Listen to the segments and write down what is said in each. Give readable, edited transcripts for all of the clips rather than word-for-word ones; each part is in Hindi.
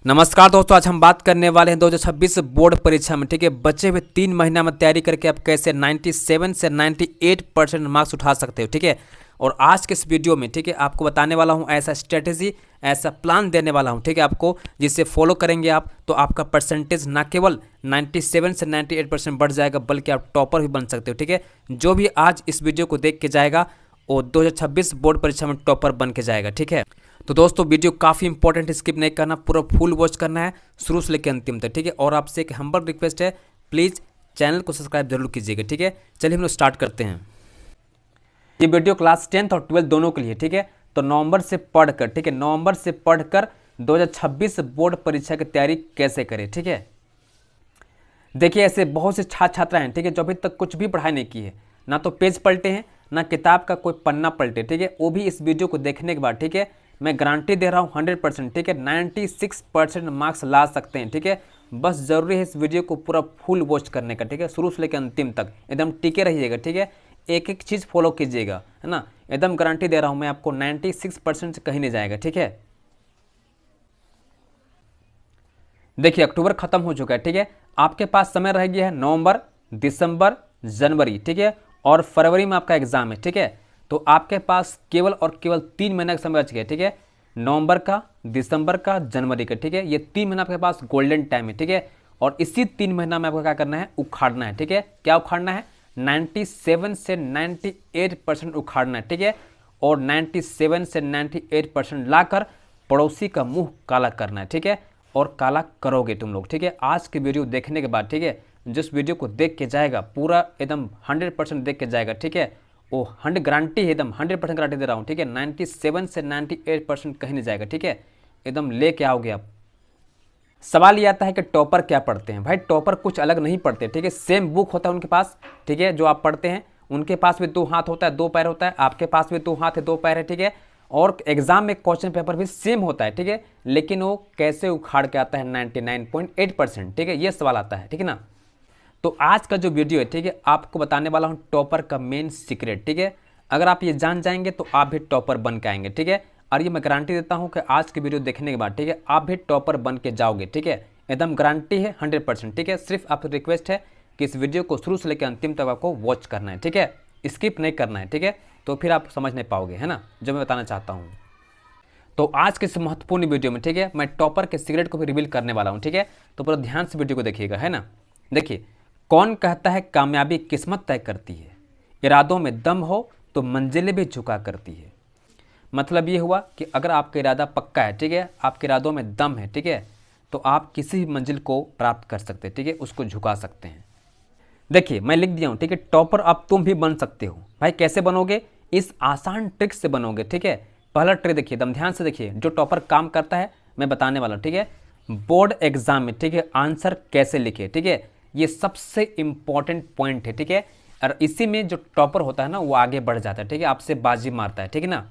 नमस्कार दोस्तों, आज हम बात करने वाले हैं 2026 बोर्ड परीक्षा में। ठीक है, बचे हुए 3 महीना में तैयारी करके आप कैसे 97 से 98% मार्क्स उठा सकते हो। ठीक है, और आज के इस वीडियो में ठीक है आपको बताने वाला हूं ऐसा स्ट्रेटेजी, ऐसा प्लान देने वाला हूं ठीक है आपको, जिससे फॉलो करेंगे आप तो आपका परसेंटेज ना केवल 97 से 98% बढ़ जाएगा बल्कि आप टॉपर भी बन सकते हो। ठीक है, जो भी आज इस वीडियो को देख के जाएगा वो 2026 बोर्ड परीक्षा में टॉपर बन के जाएगा। ठीक है, तो दोस्तों वीडियो काफ़ी इंपॉर्टेंट, स्किप नहीं करना, पूरा फुल वॉच करना है शुरू से लेकर अंतिम तक। ठीक है, और आपसे एक हम्बल रिक्वेस्ट है, प्लीज़ चैनल को सब्सक्राइब जरूर कीजिएगा। ठीक है, चलिए हम लोग स्टार्ट करते हैं। ये वीडियो क्लास 10th और 12th दोनों के लिए। ठीक है, तो नवंबर से पढ़कर, ठीक है, नवंबर से पढ़कर 2026 बोर्ड परीक्षा की तैयारी कैसे करें। ठीक है, देखिए ऐसे बहुत से छात्र छात्रा हैं ठीक है जो अभी तक कुछ भी पढ़ाई नहीं की है, ना तो पेज पलटे हैं ना किताब का कोई पन्ना पलटे। ठीक है, वो भी इस वीडियो को देखने के बाद ठीक है मैं गारंटी दे रहा हूँ 100%। ठीक है, 96% मार्क्स ला सकते हैं। ठीक है, बस जरूरी है इस वीडियो को पूरा फुल वॉच करने का। ठीक है, शुरू से लेकर अंतिम तक एकदम टिके रहिएगा। ठीक है, एक एक चीज़ फॉलो कीजिएगा, है ना, एकदम गारंटी दे रहा हूँ मैं आपको 96% से कहीं नहीं जाएगा। ठीक है, देखिए अक्टूबर खत्म हो चुका है। ठीक है, आपके पास समय रह गया है नवंबर, दिसंबर, जनवरी। ठीक है, और फरवरी में आपका एग्जाम है। ठीक है, तो आपके पास केवल और केवल 3 महीने का समय बच गया। ठीक है, नवंबर का, दिसंबर का, जनवरी का। ठीक है, ये 3 महीना आपके पास गोल्डन टाइम है। ठीक है, और इसी 3 महीना में आपको क्या करना है, उखाड़ना है। ठीक है, क्या उखाड़ना है, 97 से 98% उखाड़ना है। ठीक है, और 97 से 98% लाकर पड़ोसी का मुंह काला करना है। ठीक है, और काला करोगे तुम लोग। ठीक है, आज की वीडियो देखने के बाद ठीक है जिस वीडियो को देख के जाएगा पूरा एकदम 100% देख के जाएगा। ठीक है, वो 100 गारंटी है, एकदम 100% गारंटी दे रहा हूँ। ठीक है, 97 से 98% कहीं नहीं जाएगा। ठीक है, एकदम लेके आओगे आप। सवाल ये आता है कि टॉपर क्या पढ़ते हैं। भाई टॉपर कुछ अलग नहीं पढ़ते। ठीक है, सेम बुक होता है उनके पास। ठीक है, जो आप पढ़ते हैं उनके पास भी 2 हाथ होता है, 2 पैर होता है, आपके पास भी 2 हाथ है, 2 पैर है। ठीक है, और एग्जाम में क्वेश्चन पेपर भी सेम होता है। ठीक है, लेकिन वो कैसे उखाड़ के आता है 99.8%। ठीक है, ये सवाल आता है। ठीक है ना, तो आज का जो वीडियो है ठीक है आपको बताने वाला हूँ टॉपर का मेन सीक्रेट। ठीक है, अगर आप ये जान जाएंगे तो आप भी टॉपर बन के आएंगे। ठीक है, और ये मैं गारंटी देता हूँ कि आज की वीडियो देखने के बाद ठीक है आप भी टॉपर बन के जाओगे। ठीक है, एकदम गारंटी है 100%। ठीक है, सिर्फ आप रिक्वेस्ट है कि इस वीडियो को शुरू से लेकर अंतिम तक आपको वॉच करना है। ठीक है, स्किप नहीं करना है। ठीक है, तो फिर आप समझ नहीं पाओगे, है ना, जो मैं बताना चाहता हूँ। तो आज के इस महत्वपूर्ण वीडियो में ठीक है मैं टॉपर के सीक्रेट को भी रिवील करने वाला हूँ। ठीक है, तो पूरा ध्यान से वीडियो को देखिएगा, है ना। देखिए, कौन कहता है कामयाबी किस्मत तय करती है, इरादों में दम हो तो मंजिलें भी झुका करती है। मतलब ये हुआ कि अगर आपका इरादा पक्का है, ठीक है, आपके इरादों में दम है, ठीक है, तो आप किसी भी मंजिल को प्राप्त कर सकते हैं। ठीक है, उसको झुका सकते हैं। देखिए मैं लिख दिया हूँ। ठीक है, टॉपर अब तुम भी बन सकते हो। भाई कैसे बनोगे, इस आसान ट्रिक से बनोगे। ठीक है, पहला ट्रिक देखिए, एकदम ध्यान से देखिए, जो टॉपर काम करता है मैं बताने वाला हूँ। ठीक है, बोर्ड एग्जाम में ठीक है आंसर कैसे लिखे। ठीक है, ये सबसे इंपॉर्टेंट पॉइंट है। ठीक है, और इसी में जो टॉपर होता है ना वो आगे बढ़ जाता है। ठीक है, आपसे बाजी मारता है। ठीक है ना,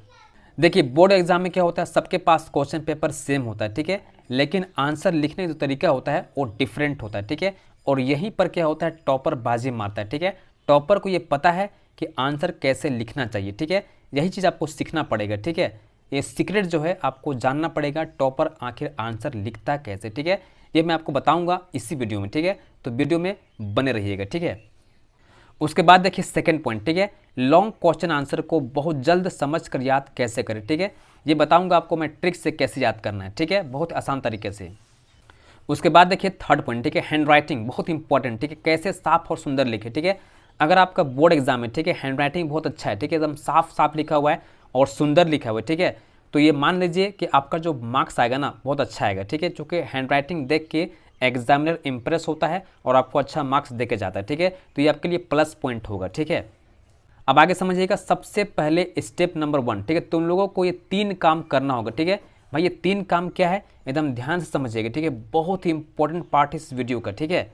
देखिए बोर्ड एग्जाम में क्या होता है, सबके पास क्वेश्चन पेपर सेम होता है। ठीक है, लेकिन आंसर लिखने का जो तरीका होता है वो डिफरेंट होता है। ठीक है, और यहीं पर क्या होता है, टॉपर बाजी मारता है। ठीक है, टॉपर को ये पता है कि आंसर कैसे लिखना चाहिए। ठीक है, यही चीज़ आपको सीखना पड़ेगा। ठीक है, ये सीक्रेट जो है आपको जानना पड़ेगा, टॉपर आखिर आंसर लिखता कैसे। ठीक है, ये मैं आपको बताऊंगा इसी वीडियो में। ठीक है, तो वीडियो में बने रहिएगा। ठीक है, उसके बाद देखिए सेकंड पॉइंट, ठीक है, लॉन्ग क्वेश्चन आंसर को बहुत जल्द समझ कर याद कैसे करें। ठीक है, ये बताऊंगा आपको मैं ट्रिक से कैसे याद करना है। ठीक है, बहुत आसान तरीके से। उसके बाद देखिए थर्ड पॉइंट, ठीक है, हैंड राइटिंग बहुत इंपॉर्टेंट। ठीक है, कैसे साफ और सुंदर लिखे। ठीक है, अगर आपका बोर्ड एग्जाम है, ठीक है, हैंड राइटिंग बहुत अच्छा है, ठीक है, एकदम साफ साफ लिखा हुआ है और सुंदर लिखा हुआ है, ठीक है, तो ये मान लीजिए कि आपका जो मार्क्स आएगा ना बहुत अच्छा आएगा। ठीक है, चूँकि हैंड राइटिंग देख के एग्जामिनर इंप्रेस होता है और आपको अच्छा मार्क्स दे के जाता है। ठीक है, तो ये आपके लिए प्लस पॉइंट होगा। ठीक है, अब आगे समझिएगा, सबसे पहले स्टेप नंबर 1, ठीक है, तुम लोगों को ये 3 काम करना होगा। ठीक है, भाई ये 3 काम क्या है, एकदम ध्यान से समझिएगा। ठीक है, बहुत ही इंपॉर्टेंट पार्ट इस वीडियो का। ठीक है,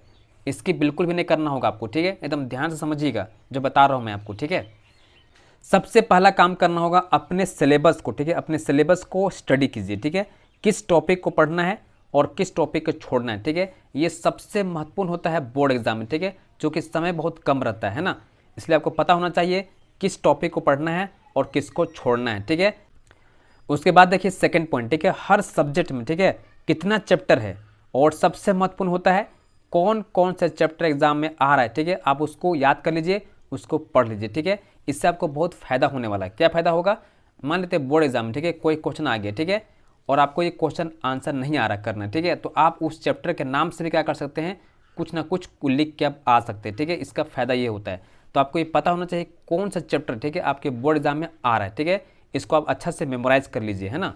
इसकी बिल्कुल भी नहीं करना होगा आपको। ठीक है, एकदम ध्यान से समझिएगा जो बता रहा हूँ मैं आपको। ठीक है, सबसे पहला काम करना होगा अपने सिलेबस को। ठीक है, अपने सिलेबस को स्टडी कीजिए। ठीक है, किस टॉपिक को पढ़ना है और किस टॉपिक को छोड़ना है। ठीक है, ये सबसे महत्वपूर्ण होता है बोर्ड एग्जाम में। ठीक है, जो कि समय बहुत कम रहता है ना, इसलिए आपको पता होना चाहिए किस टॉपिक को पढ़ना है और किसको छोड़ना है। ठीक है, उसके बाद देखिए सेकंड पॉइंट, ठीक है, हर सब्जेक्ट में ठीक है कितना चैप्टर है, और सबसे महत्वपूर्ण होता है कौन कौन सा चैप्टर एग्जाम में आ रहा है, ठीक है। आप उसको याद कर लीजिए, उसको पढ़ लीजिए, ठीक है। इससे आपको बहुत फायदा होने वाला है। क्या फायदा होगा, मान लेते हैं बोर्ड एग्जाम, ठीक है, कोई क्वेश्चन आ गया, ठीक है, और आपको ये क्वेश्चन आंसर नहीं आ रहा करना, ठीक है, तो आप उस चैप्टर के नाम से भी क्या कर सकते हैं, कुछ ना कुछ लिख के आप आ सकते हैं, ठीक है। इसका फायदा ये होता है। तो आपको ये पता होना चाहिए कौन सा चैप्टर, ठीक है, आपके बोर्ड एग्जाम में आ रहा है, ठीक है। इसको आप अच्छा से मेमोराइज कर लीजिए, है ना।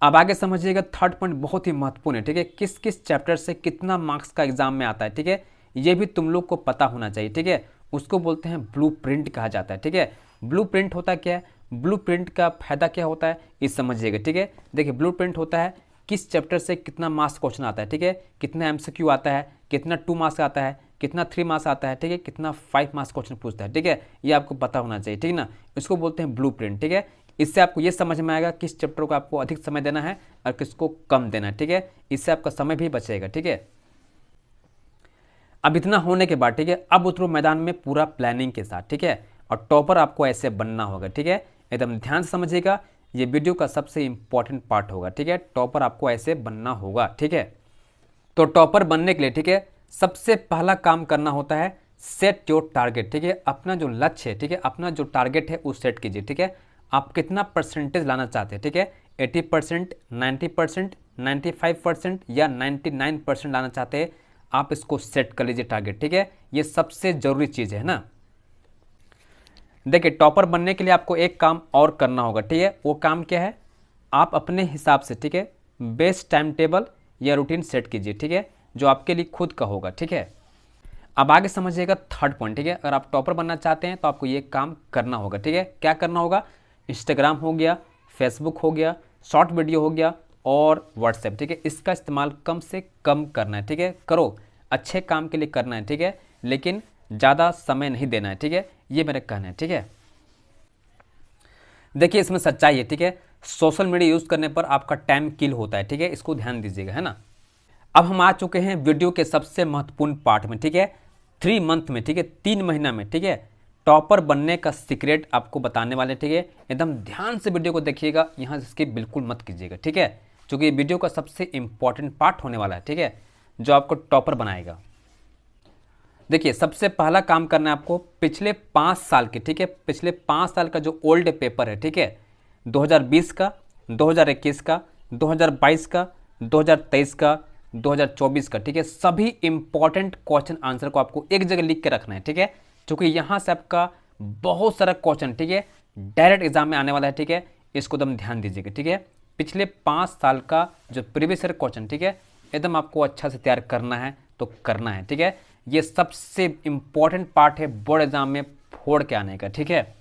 अब आगे समझिएगा, थर्ड पॉइंट बहुत ही महत्वपूर्ण है, ठीक है। किस किस चैप्टर से कितना मार्क्स का एग्जाम में आता है, ठीक है, ये भी तुम लोग को पता होना चाहिए, ठीक है। उसको बोलते हैं ब्लूप्रिंट कहा जाता है, ठीक है। ब्लूप्रिंट होता क्या है, ब्लूप्रिंट का फायदा क्या होता है, ये समझिएगा, ठीक है। देखिए ब्लूप्रिंट होता है किस चैप्टर से कितना मार्क्स क्वेश्चन आता है, ठीक है, कितना एमसीक्यू आता है, कितना 2 मार्क्स आता है, कितना 3 मार्क्स आता है, ठीक है, कितना 5 मार्क्स क्वेश्चन पूछता है, ठीक है। ये आपको पता होना चाहिए, ठीक है ना। इसको बोलते हैं ब्लूप्रिंट, ठीक है। इससे आपको ये समझ में आएगा किस चैप्टर को आपको अधिक समय देना है और किसको कम देना है, ठीक है। इससे आपका समय भी बचेगा, ठीक है। अब इतना होने के बाद, ठीक है, अब उतरो मैदान में पूरा प्लानिंग के साथ, ठीक है। और टॉपर आपको ऐसे बनना होगा, ठीक है। एकदम ध्यान से समझिएगा, ये वीडियो का सबसे इंपॉर्टेंट पार्ट होगा, ठीक है। टॉपर आपको ऐसे बनना होगा, ठीक है। तो टॉपर बनने के लिए, ठीक है, सबसे पहला काम करना होता है सेट योर टारगेट, ठीक है। अपना जो लक्ष्य है, ठीक है, अपना जो टारगेट है वो सेट कीजिए, ठीक है। आप कितना परसेंटेज लाना चाहते हैं, ठीक है, 80%, 90%, 95% या 99% लाना चाहते हैं, आप इसको सेट कर लीजिए टारगेट, ठीक है। ये सबसे जरूरी चीज़ है ना। देखिए टॉपर बनने के लिए आपको एक काम और करना होगा, ठीक है। वो काम क्या है, आप अपने हिसाब से, ठीक है, बेस्ट टाइम टेबल या रूटीन सेट कीजिए, ठीक है, जो आपके लिए खुद का होगा, ठीक है। अब आगे समझिएगा थर्ड पॉइंट, ठीक है। अगर आप टॉपर बनना चाहते हैं तो आपको ये काम करना होगा, ठीक है। क्या करना होगा, इंस्टाग्राम हो गया, फेसबुक हो गया, शॉर्ट वीडियो हो गया और व्हाट्सएप, ठीक है, इसका इस्तेमाल कम से कम करना है, ठीक है। करो, अच्छे काम के लिए करना है, ठीक है, लेकिन ज़्यादा समय नहीं देना है, ठीक है। ये मेरा कहना है, ठीक है। देखिए इसमें सच्चाई है, ठीक है। सोशल मीडिया यूज़ करने पर आपका टाइम किल होता है, ठीक है, इसको ध्यान दीजिएगा, है ना। अब हम आ चुके हैं वीडियो के सबसे महत्वपूर्ण पार्ट में, ठीक है। 3 मंथ में, ठीक है, 3 महीना में, ठीक है, टॉपर बनने का सीक्रेट आपको बताने वाले, ठीक है। एकदम ध्यान से वीडियो को देखिएगा, यहाँ से स्किप बिल्कुल मत कीजिएगा, ठीक है, क्योंकि ये वीडियो का सबसे इंपॉर्टेंट पार्ट होने वाला है, ठीक है, जो आपको टॉपर बनाएगा। देखिए सबसे पहला काम करना है आपको पिछले 5 साल के, ठीक है, पिछले 5 साल का जो ओल्ड पेपर है, ठीक है, 2020 का, 2021 का, 2022 का, 2023 का, 2024 का, ठीक है, सभी इंपॉर्टेंट क्वेश्चन आंसर को आपको एक जगह लिख के रखना है, ठीक है, क्योंकि यहाँ से आपका बहुत सारा क्वेश्चन, ठीक है, डायरेक्ट एग्जाम में आने वाला है, ठीक है। इसको एकदम ध्यान दीजिएगा, ठीक है। पिछले 5 साल का जो प्रीवियस ईयर क्वेश्चन, ठीक है, एकदम आपको अच्छा से तैयार करना है तो करना है, ठीक है। ये सबसे इंपॉर्टेंट पार्ट है बोर्ड एग्जाम में फोड़ के आने का, ठीक है।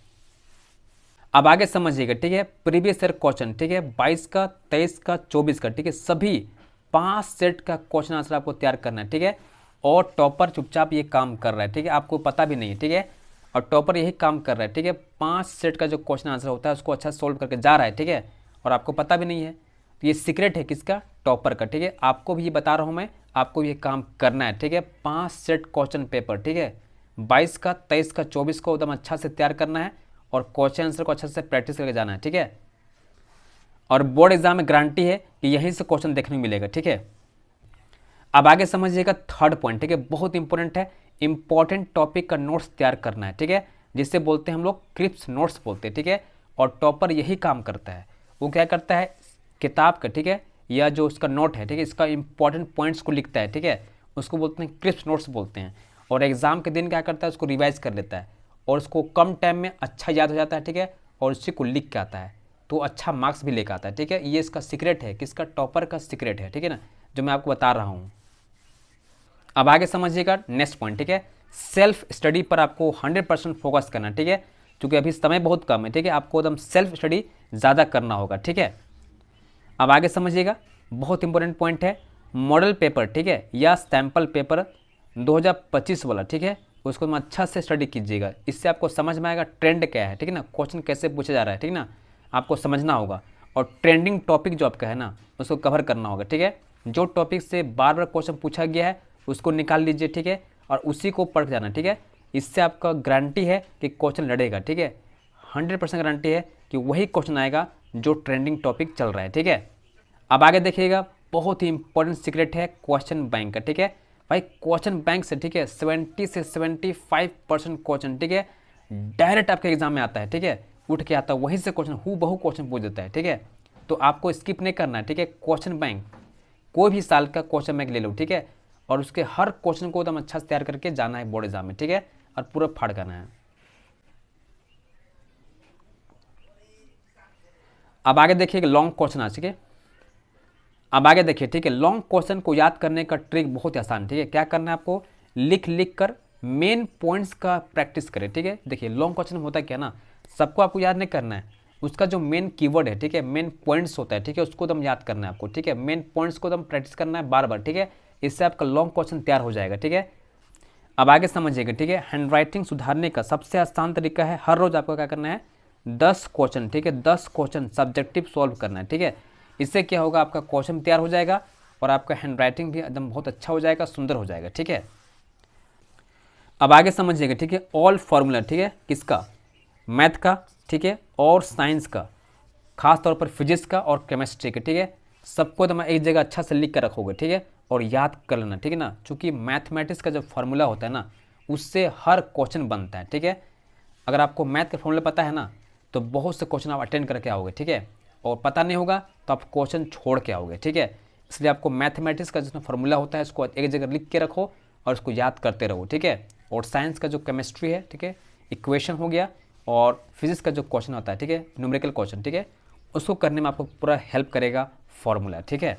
अब आगे समझिएगा, ठीक है, प्रीवियस ईयर क्वेश्चन, ठीक है, 22 का, 23 का, 24 का, ठीक है, सभी 5 सेट का क्वेश्चन आंसर आपको तैयार करना है, ठीक है। और टॉपर चुपचाप ये काम कर रहा है, ठीक है, आपको पता भी नहीं है, ठीक है, और टॉपर यही काम कर रहा है, ठीक है। 5 सेट का जो क्वेश्चन आंसर होता है उसको अच्छा सोल्व करके जा रहा है, ठीक है, और आपको पता भी नहीं है। तो ये सीक्रेट है किसका, टॉपर का, ठीक है। आपको भी ये बता रहा हूँ मैं, आपको ये काम करना है, ठीक है। 5 सेट क्वेश्चन पेपर, ठीक है, 22 का, 23 का, 24 को एकदम अच्छा से तैयार करना है और क्वेश्चन आंसर को अच्छे से प्रैक्टिस करके जाना है, ठीक है। और बोर्ड एग्जाम में गारंटी है कि यहीं से क्वेश्चन देखने को मिलेगा, ठीक है। अब आगे समझिएगा थर्ड पॉइंट, ठीक है, बहुत इंपॉर्टेंट है, इंपॉर्टेंट टॉपिक का नोट्स तैयार करना है, ठीक है, जिससे बोलते हैं हम लोग क्रिप्स नोट्स बोलते हैं, ठीक है। और टॉपर यही काम करता है, वो क्या करता है, किताब का, ठीक है, या जो उसका नोट है, ठीक है, इसका इंपॉर्टेंट पॉइंट्स को लिखता है, ठीक है, उसको बोलते हैं क्रिप्स नोट्स बोलते हैं। और एग्जाम के दिन क्या करता है, उसको रिवाइज कर लेता है और उसको कम टाइम में अच्छा याद हो जाता है, ठीक है, और उसी को लिख के आता है तो अच्छा मार्क्स भी लेकर आता है, ठीक है। ये इसका सीक्रेट है, किसका, टॉपर का सीक्रेट है, ठीक है ना, जो मैं आपको बता रहा हूँ। अब आगे समझिएगा नेक्स्ट पॉइंट, ठीक है, सेल्फ स्टडी पर आपको 100% फोकस करना, ठीक है, क्योंकि अभी समय बहुत कम है, ठीक है, आपको एकदम सेल्फ स्टडी ज़्यादा करना होगा, ठीक है। अब आगे समझिएगा बहुत इंपॉर्टेंट पॉइंट है, मॉडल पेपर, ठीक है, या सैंपल पेपर 2025 वाला, ठीक है, उसको तुम अच्छा से स्टडी कीजिएगा। इससे आपको समझ में आएगा ट्रेंड क्या है, ठीक है ना, क्वेश्चन कैसे पूछा जा रहा है, ठीक है ना, आपको समझना होगा। और ट्रेंडिंग टॉपिक जो आपका है ना उसको कवर करना होगा, ठीक है। जो टॉपिक से बार बार क्वेश्चन पूछा गया है उसको निकाल लीजिए, ठीक है, और उसी को पढ़ जाना, ठीक है। इससे आपका गारंटी है कि क्वेश्चन लड़ेगा, ठीक है, 100% गारंटी है कि वही क्वेश्चन आएगा जो ट्रेंडिंग टॉपिक चल रहा है, ठीक है। अब आगे देखिएगा बहुत ही इंपॉर्टेंट सीक्रेट है क्वेश्चन बैंक का, ठीक है भाई। क्वेश्चन बैंक से, ठीक है, 70 से 75% क्वेश्चन, ठीक है, डायरेक्ट आपके एग्जाम में आता है, ठीक है, उठ के आता है वहीं से क्वेश्चन, हु बहु क्वेश्चन पूछ देता है, ठीक है। तो आपको स्किप नहीं करना है, ठीक है। क्वेश्चन बैंक कोई भी साल का क्वेश्चन बैंक ले लो, ठीक है, और उसके हर क्वेश्चन को एकदम अच्छा से तैयार करके जाना है बोर्ड एग्जाम में, ठीक है, और पूरा फाड़ करना है। अब आगे देखिए लॉन्ग क्वेश्चन आ, ठीक है। अब आगे देखिए, ठीक है, लॉन्ग क्वेश्चन को याद करने का ट्रिक बहुत आसान, ठीक है। क्या करना है आपको, लिख लिख कर मेन पॉइंट्स का प्रैक्टिस करें, ठीक है। देखिए लॉन्ग क्वेश्चन होता है क्या ना, सबको आपको याद नहीं करना है, उसका जो मेन कीवर्ड है, ठीक है, मेन पॉइंट्स होता है, ठीक है, उसको एकदम याद करना है आपको, ठीक है। मेन पॉइंट्स को एकदम प्रैक्टिस करना है बार बार, ठीक है, इससे आपका लॉन्ग क्वेश्चन तैयार हो जाएगा, ठीक है। अब आगे समझिएगा, ठीक है। हैंड राइटिंग सुधारने का सबसे आसान तरीका है, हर रोज आपको क्या करना है, 10 क्वेश्चन, ठीक है, 10 क्वेश्चन सब्जेक्टिव सॉल्व करना है, ठीक है। इससे क्या होगा, आपका क्वेश्चन तैयार हो जाएगा और आपका हैंड राइटिंग भी एकदम बहुत अच्छा हो जाएगा, सुंदर हो जाएगा, ठीक है। अब आगे समझिएगा, ठीक है, ऑल फॉर्मूला, ठीक है, किसका, मैथ का, ठीक है, और साइंस का, खास तौर पर फिजिक्स का और केमिस्ट्री का, ठीक है, सबको तो मैं एक जगह अच्छा से लिख कर रखोगे, ठीक है, और याद कर लेना, ठीक है ना, क्योंकि मैथमेटिक्स का जो फार्मूला होता है ना, उससे हर क्वेश्चन बनता है, ठीक है। अगर आपको मैथ का फॉर्मूला पता है ना, तो बहुत से क्वेश्चन आप अटेंड करके आओगे, ठीक है, और पता नहीं होगा तो आप क्वेश्चन छोड़ के आओगे, ठीक है। इसलिए आपको मैथमेटिक्स का जिसमें फार्मूला होता है उसको एक जगह लिख के रखो और उसको याद करते रहो, ठीक है। और साइंस का जो केमिस्ट्री है, ठीक है, इक्वेशन हो गया, और फिजिक्स का जो क्वेश्चन होता है, ठीक है, न्यूमेरिकल क्वेश्चन, ठीक है, उसको करने में आपको पूरा हेल्प करेगा फॉर्मूला, ठीक है।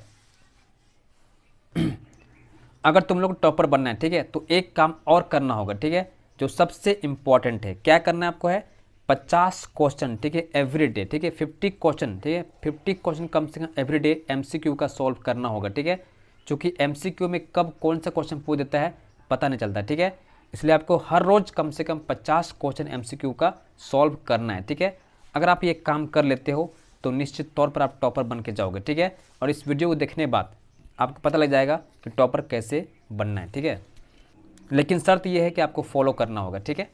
अगर तुम लोग टॉपर बनना है, ठीक है, तो एक काम और करना होगा, ठीक है, जो सबसे इंपॉर्टेंट है। क्या करना है आपको है, 50 क्वेश्चन, ठीक है, एवरी डे, ठीक है, 50 क्वेश्चन, ठीक है, 50 क्वेश्चन कम से कम एवरी डे एमसीक्यू का सॉल्व करना होगा, ठीक है, क्योंकि एमसीक्यू में कब कौन सा क्वेश्चन पूछ देता है पता नहीं चलता, ठीक है। इसलिए आपको हर रोज कम से कम 50 क्वेश्चन एमसीक्यू का सॉल्व करना है, ठीक है। अगर आप ये काम कर लेते हो तो निश्चित तौर पर आप टॉपर बन के जाओगे, ठीक है। और इस वीडियो को देखने के बाद आपको पता लग जाएगा कि टॉपर कैसे बनना है, ठीक है। लेकिन शर्त यह है कि आपको फॉलो करना होगा, ठीक है।